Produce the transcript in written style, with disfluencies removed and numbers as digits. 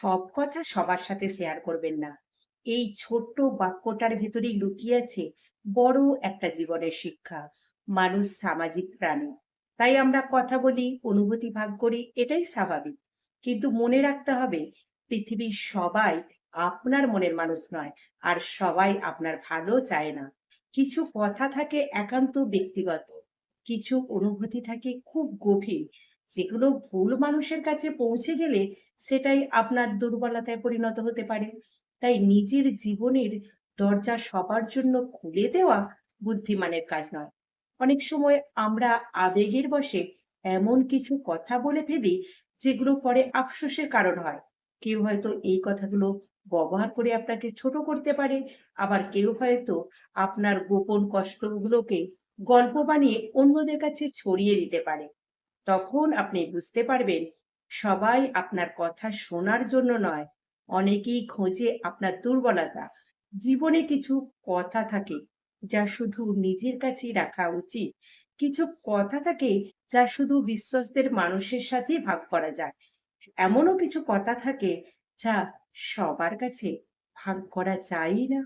সব কথা সবার সাথে শেয়ার করবেন না। এই ছোট্ট বাক্যটার ভেতরেই লুকিয়ে আছে বড় একটা জীবনের শিক্ষা। মানুষ সামাজিক প্রাণী। তাই আমরা কথা বলি, অনুভূতি ভাগ করি, এটাই স্বাভাবিক। কিন্তু মনে রাখতে হবে, পৃথিবীর সবাই আপনার মনের মানুষ নয়, আর সবাই আপনার ভালো চায় না। কিছু কথা থাকে একান্ত ব্যক্তিগত, কিছু অনুভূতি থাকে খুব গভীর, যেগুলো ভুল মানুষের কাছে পৌঁছে গেলে সেটাই আপনার দুর্বলতায় পরিণত হতে পারে। তাই নিজের জীবনের দরজা সবার জন্য খুলে দেওয়া বুদ্ধিমানের কাজ নয়। অনেক সময় আমরা আবেগের বশে এমন কিছু কথা বলে ফেলি যেগুলো পরে আফসোসের কারণ হয়। কেউ হয়তো এই কথাগুলো ব্যবহার করে আপনাকে ছোট করতে পারে, আবার কেউ হয়তো আপনার গোপন কষ্টগুলোকে গল্প বানিয়ে অন্যদের কাছে ছড়িয়ে দিতে পারে। তখন আপনি বুঝতে পারবেন, সবাই আপনার কথা শোনার জন্য নয়, অনেকেই খোঁজে আপনার দুর্বলতা। জীবনে কিছু কথা থাকে যা শুধু নিজের কাছেই রাখা উচিত। কিছু কথা থাকে যা শুধু বিশ্বস্তের মানুষের সাথেই ভাগ করা যায়। এমনও কিছু কথা থাকে যা সবার কাছে ভাগ করা যায় না।